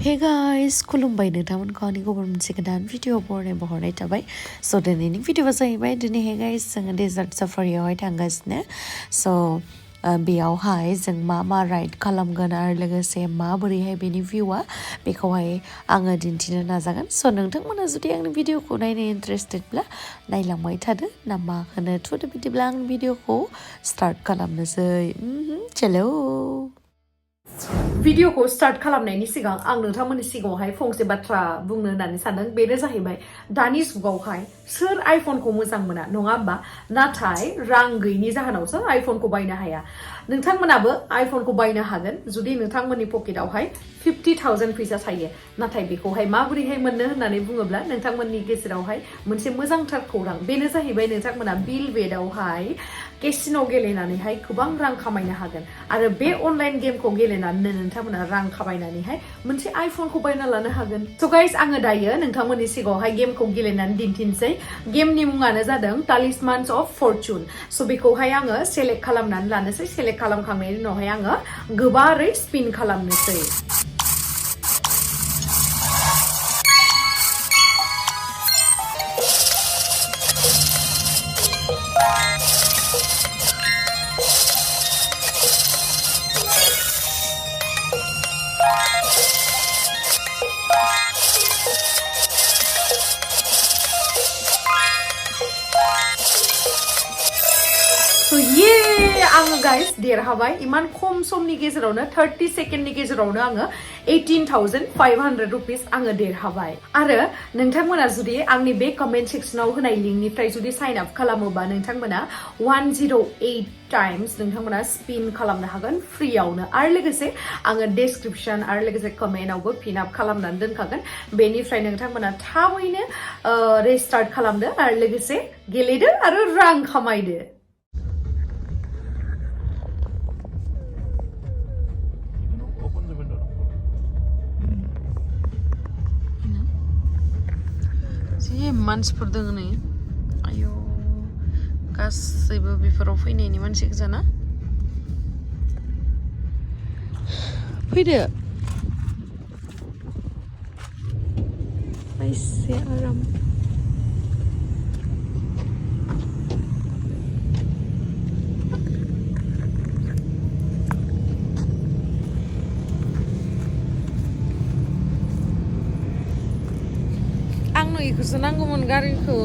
Hey guys, खुलुमबाय नोंथांमोनखौ आंनि गुबुन मोनसे गोदान भिडिअ बहरनाय थाबाय स' दिनैनि भिडिअआ जाहैबाय दिनैहाय गाइस जोङो डेजार्ट साफारियावहाय थांगासिनो स' बेयावहाय जों मा राइड खालामगोन आरो लोगोसे माबोरैहाय बेनि भिउआ बेखौहाय आङो दिन्थिनो नाजागोन स' नोंथांमोना जुदि आंनि भिडिअखौ नायनो इन्टारेस्टेडब्ला नायलांबाय थादो ना मा होनो थुदो बिदिब्ला आं भिडिअखौ स्टार्ट खालामनोसै चलो भिडिअखौ स्टार्ट खालामनायनि सिगां आं नोंथांमोननि सिगाङावहाय फंसे बाथ्रा बुंनो होननानै सानदों बेनो जाहैबाय दानि जुगावहाय सोर आइफनखौ मोजां मोना नङा होमबा नाथाय रां गैयिनि जाहोनावसो आइफनखौ बायनो हाया नोंथांमोनाबो आइफनखौ बायनो हागोन जुदि नोंथांमोननि पकेटावहाय 50,000 फैसा थायो नाथाय बेखौहाय माबोरैहाय मोननो होननानै बुङोब्ला नोंथांमोननि गेजेरावहाय मोनसे मोजांथार खौरां बेनो जाहैबाय नोंथांमोना बिल बेटआवहाय केसिन' गेलेनानैहाय गोबां रां खामायनो हागोन आरो बे अनलाइन गेमखौ गेलेनानै नोंथांमोना रां खामायनानैहाय मोनसे आइफनखौ बायना लानो हागोन स' गाइस आङो दायो नोंथांमोननि सिगाङावहाय गेमखौ गेलेनानै दिन्थिनोसै गेमनि मुङानो जादों टालिस्मान्स अफ फरचुन स' बेखौहाय आङो सेलेक्ट खालामनानै लानोसै सेलेक्ट खालामखांनायनि उनावहाय आङो गोबारै स्पिन खालामनोसै आङो गाइस देरहाबाय इमान खम समनि गेजेरावनो 30 सेकेन्डनि गेजेरावनो आङो 18,500 रुपिस आङो देरहाबाय आरो नोंथांमोना जुदि आंनि बे कमेन्ट सेक्सनाव होनाय लिंकनिफ्राय जुदि साइन आप खालामोबा नोंथांमोना 108 टाइम्स नोंथांमोना स्पिन खालामनो हागोन फ्रियावनो आरो लोगोसे आङो डेसक्रिप्शन आरो लोगोसे कमेन्टआवबो पिन आप खालामनानै दोनखागोन बेनिफ्राय नोंथांमोना थाबैनो रेस्टार्ट खालामदो आरो लोगोसे गेलेदो आरो रां खामायदो मानसिफोर दङ नै आयौ गासैबो बेफोराव फैनायनि मानसि गोजाना फैदो एसे आराम आंनो इखौसो नांगौमोन गारिखौ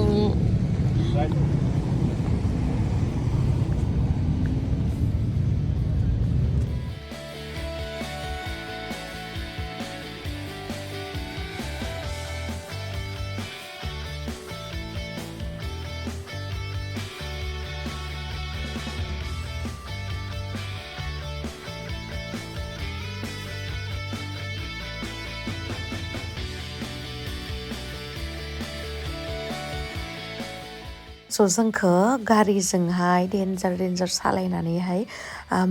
स' जोंखौ गारिजोंहाय डेन्जार सालायनानैहाय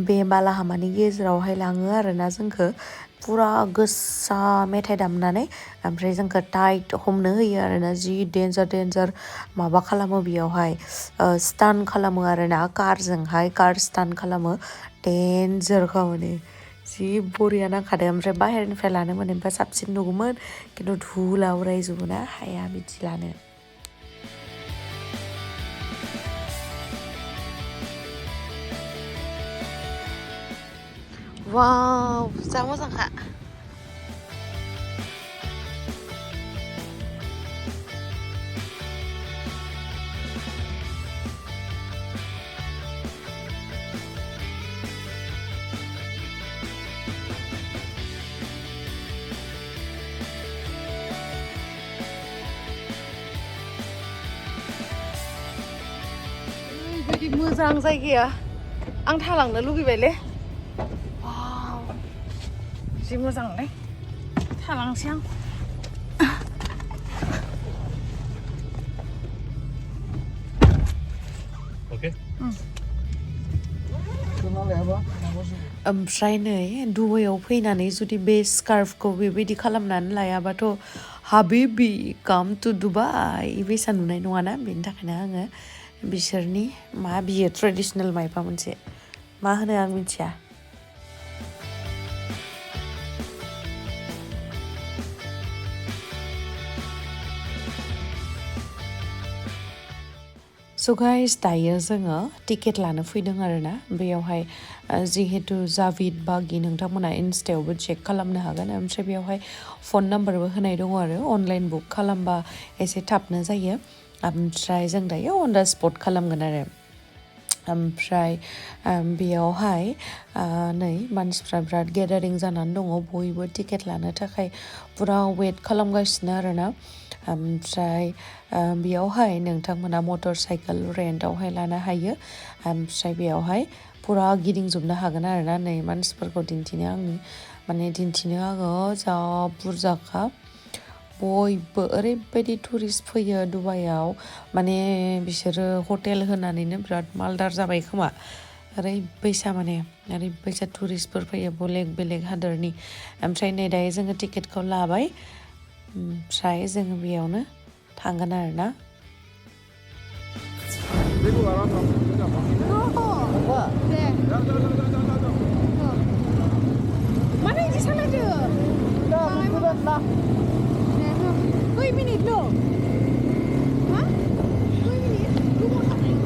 बे बालाहामानि गेजेरावहाय लाङो आरोना जोंखौ फुरा गोसा मेथाइ दामनानै ओमफ्राय जोंखौ टाइट हमनो होयो आरोना जि डेन्जार माबा खालामो बेयावहाय स्टान खालामो आरोना कारजोंहाय कार स्टान खालामो डेन्जार खामानि जि बरिया नांखादों ओमफ्राय बाहेरनिफ्राय लानो मोनोबा साबसिन नुगौमोन खिन्थु धुला उरायजोबो ना हाया बिदि लानो वाव जा मोजांखा बिदि मोजां जायगाया आं थालांनो लुगैबायलै जि मोजांलै थालांसै आं ओमफ्राय नै दुबाइयाव फैनानै जुदि बे स्कार्फखौ बेबायदि खालामनानै लायाबाथ' हाबिबि काम टु दुबाइ बेसा नुनाय नङाना बेनि थाखायनो आङो बिसोरनि मा बियो ट्रेडिसनेल मायबा मोनसे मा होनो आं मिथिया स' गाइस दायो जोङो टिकेट लानो फैदों आरोना बेयावहाय जिहेतु जाभिद बागि नोंथांमोना इनस्टायावबो चेक खालामनो हागोन ओमफ्राय बेयावहाय फन नाम्बारबो होनाय दङ आरो अनलाइन बुक खालामबा एसे थाबनो जायो ओमफ्राय जों दायो अन दा स्पट खालामगोन आरो ओमफ्राय बेयावहाय नै मानसिफ्रा बिराद गेदारिं जानानै दङ बयबो टिकेट लानो थाखाय फुरा वेट खालामगासिनो आरोना ओमफ्राय बेयावहाय नोंथांमोना मटर साइकेल रेन्टआवहाय लानो हायो ओमफ्राय बेयावहाय फुरा गिदिंजोबनो हागोन आरोना नै मानसिफोरखौ दिन्थिनो आङो जा बुरजाखा बयबो ओरैबायदि टुरिस्ट फैयो दुबाइयाव माने बिसोरो हटेल होनानैनो बिराद मालदार जाबाय खोमा ओरैबायसा टुरिस्टफोर फैयो बेलेग हादरनि ओमफ्राय नै दायो जोङो टिकेटखौ लाबाय ओमफ्राय जोङो बेयावनो थांगोन आरोना Mana ini salah je? Dah, bukan lah. 2 minit loh. Hah? 2 minit? Lu mau tak naik?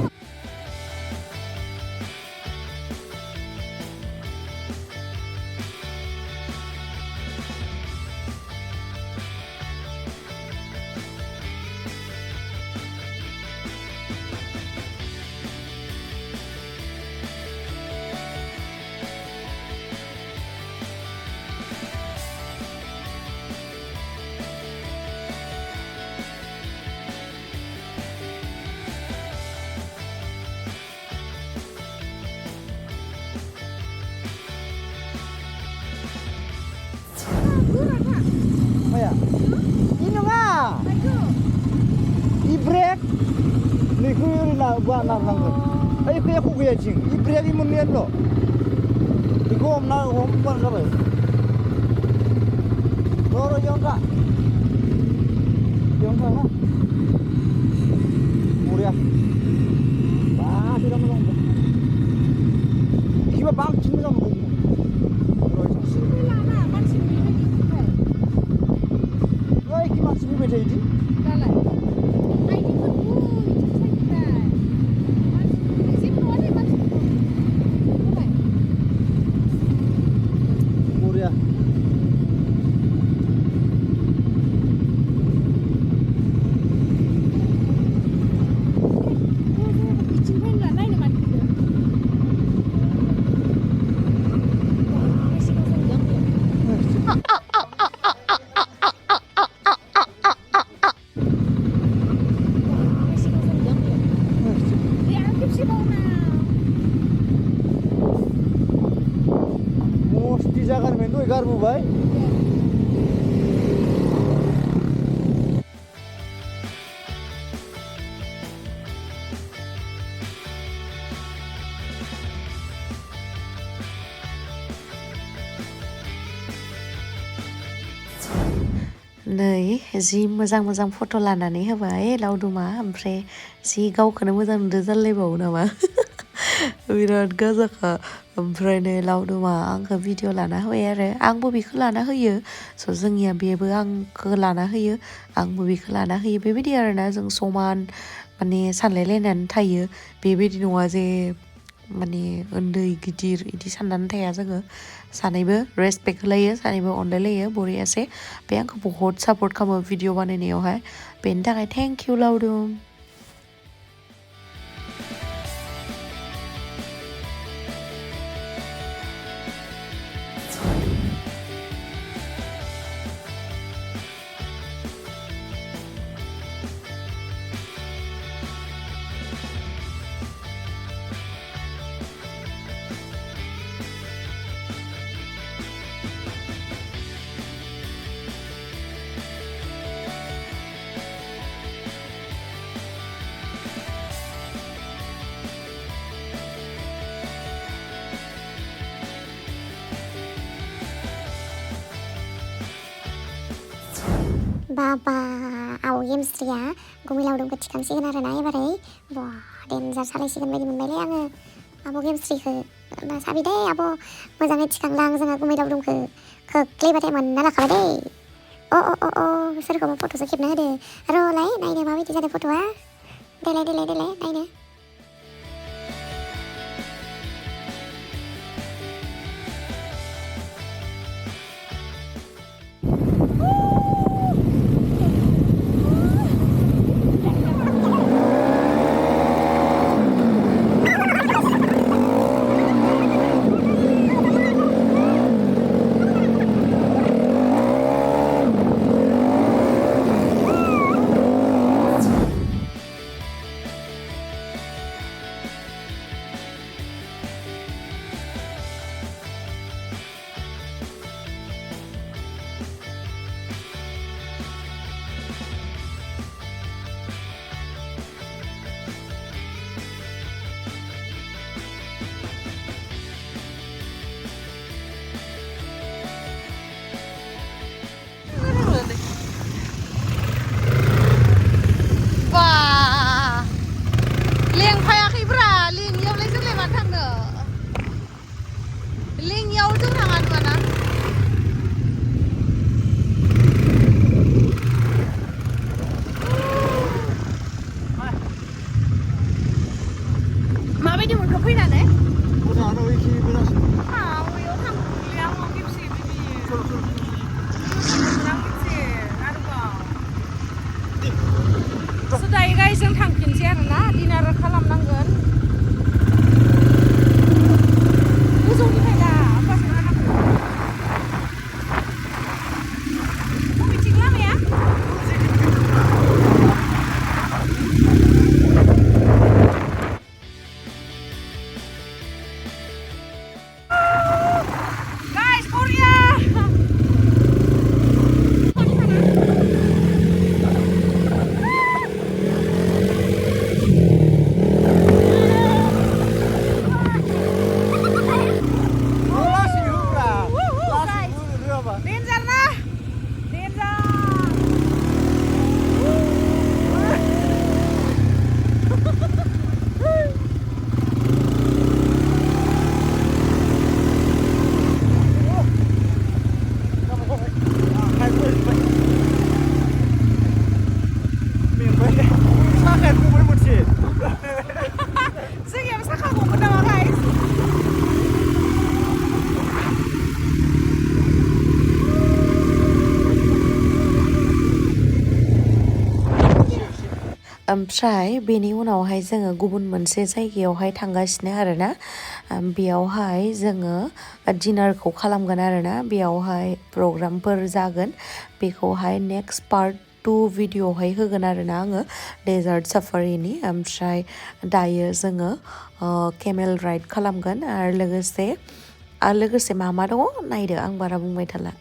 Maya, ini nggak? I break, ni kuyuri na buat nak nanggut. Ayo kaya aku kaya cing. I break ini menian lo. Iku om buat apa? Loro yang tak, lah. Muria. Tidak menunggu. Kiba bang cing menunggu. Masih beda ini? Dalam. Ini kan Muria. Mesti jangan main tuh igar bubai. नै जि मोजां फट' लानानै होबाय लावदुमा ओमफ्राय जि गावखौनो मोजां नुदो जालायबावो नामा बिराद गाजाखा ओमफ्राय नै लावदुमा आंखौ भिडिअ लाना होबाय आरो आंबो बेखौ लाना होयो स' जोंनिया बेबो आंखौ लाना होयो आंबो बेखौ लाना होयो बेबायदि आरोना जों समान माने सानलायलायनानै थायो बेबायदि नङा जे माने उन्दै गिदिर इदि साननानै थाया जोङो सानैबो रेसपेक्ट होलायो सानैबो अनलायलायो बरियासे बे आंखौ बहुत सापर्ट खालामो भिडिअ बानायनायावहाय बेनि थाखाय थेंक इउ लावदुम Baba, aku game ya, gue laudum kecikan sih karena nanya pada wah, danger salah sih kan bagi membeli yang aku game ke sabi deh, aku mazangnya cikang lang zang aku laudum ke klip pada mana lah deh. Oh, seru kamu foto sakit nade. Aro lain, naik deh bawa itu foto ah. देलाय नायनो Wah, liang fayakhai bra, liang yaw lai जों lai मान थांनो liang yaw जों थाङा नङाना माबायदि मोनखो फैनानै मोजाङानो एखे मोजांसिन बैयाव थांलिया आं खेबसे बिदि आं खेबसे आरोबाव So दायो गाय जों थांफिनसै आरोना डिनार खालामनांगोन गोजौनिफ्राय दा होमबासो जानांगौ बबेथिं लामाया Guys, Korea! लासै होब्रा लासै Guys, होनो रोङाबा danger na! Danger! मेंबाय साखाया खबाय मोनसे जोंनियाबो साखा गंगोन नामा guys? ओमफ्राय बेनि उनावहाय जोङो गुबुन मोनसे जायगायावहाय थांगासिनो आरोना बेयावहाय जोङो डिनारखौ खालामगोन आरोना बेयावहाय प्रग्रामफोर जागोन बेखौहाय नेक्स्ट पार्ट 2 भिडिअ'हाय होगोन आरोना आङो डेजार्ट साफारिनि ओमफ्राय दायो जोङो केमेल राइड खालामगोन आरो लोगोसे मा दङ नायदो आं बारा बुंबाय थाला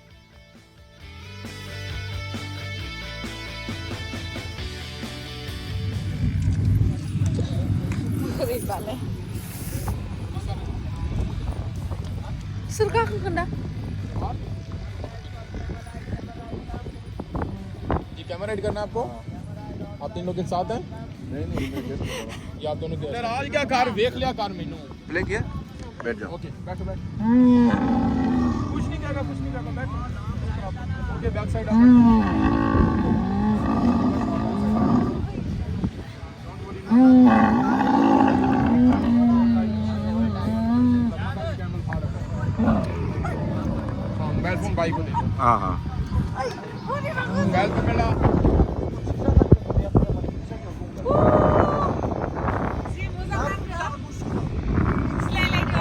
बोरैबालाय सोर गाखोगोन दा ये कैमरा एड करना है आपको आप तीन लोग एक साथ हैं नहीं ये आप दोनों के आज क्या कार देख लिया कार मेनू प्ले किया बैठ जाओ ओके बैठो बैठ कुछ नहीं करेगा बैठ okay back side mobile phone bike को देखो हाँ हाँ मोबाइल पकड़ा जि मोजां नांदों सिलायलायदों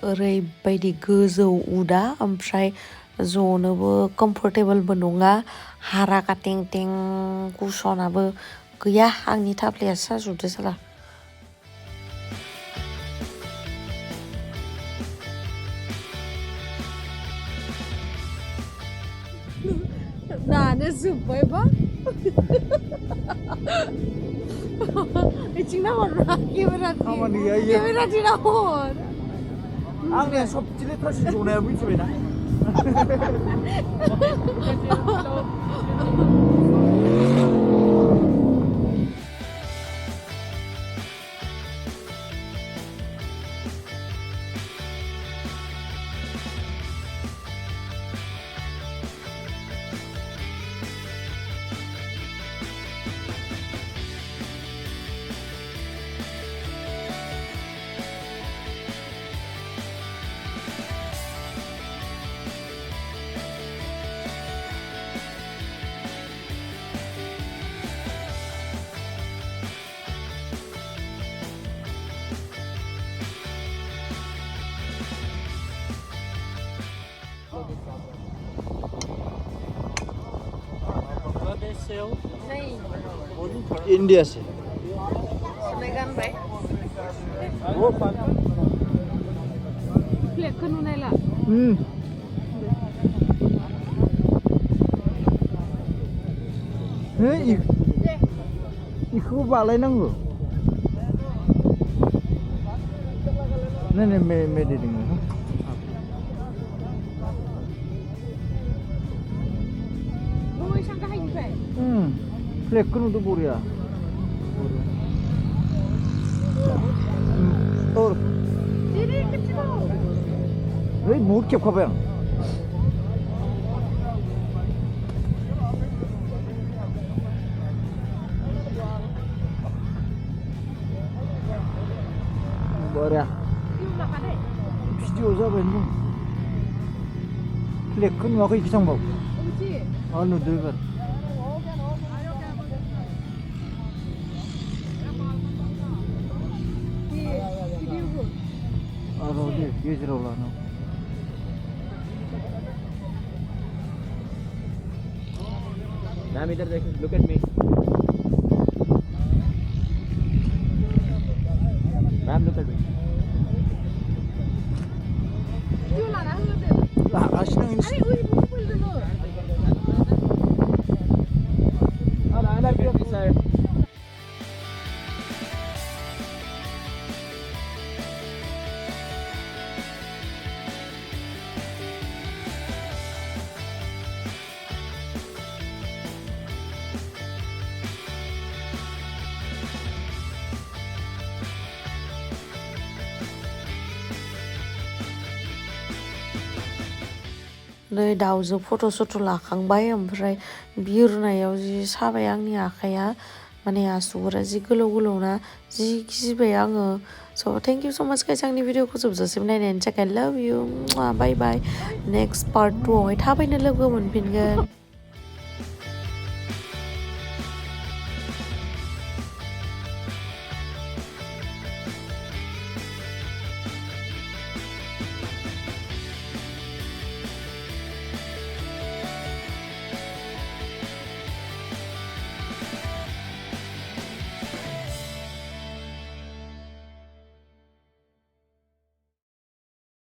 ओरैबायदि गोजौ उदा ओमफ्राय जनोबो कम्फर्टेबलबो नङा हारागा टें टें कुसनाबो गैया आंनि थाफ्लाया साजोबदो साला दानो जोब्बायबा बिथिं नाहरब्रा खामानि गैया इयो केमेराथिं नाहर आंनिया सबसे लेथ्रासिन जनाया मिथिबायना इंडिया से वो फ्लेगखौ नुनायला इखौ बालायनांगौ नै मेदे दङ बै एसां गाहायनिफ्राय फ्लेगखौ नुदों बरिया दिनै खेबसेबाव ओइ बहुद खेबखाबाय आं बरिया भिडिअ जाबाय दं फ्लेगखौ नुवाखै इखि थांबाव नुदों एबार आरो दे गेजेराव लानो मैम इधर देखो look at me ma'am look at me video लाना होदो आसिना आरे ओइ मबाइल दोङो I like it this side नै दाउजों फट' लाखांबाय ओमफ्राय बिरनायाव जि साबाय आंनि आखाइया माने आसुगुरा जि गोलाव ना जि गिबाय आङो स' थेंक इउ स' माच गाइस आंनि भिडिअखौ जोबजासिम नायनायनि थाखाय लाभ इउ बाय बाय नेक्स्ट पार्ट 2 आवहाय थाबैनो लोगो मोनफिनगोन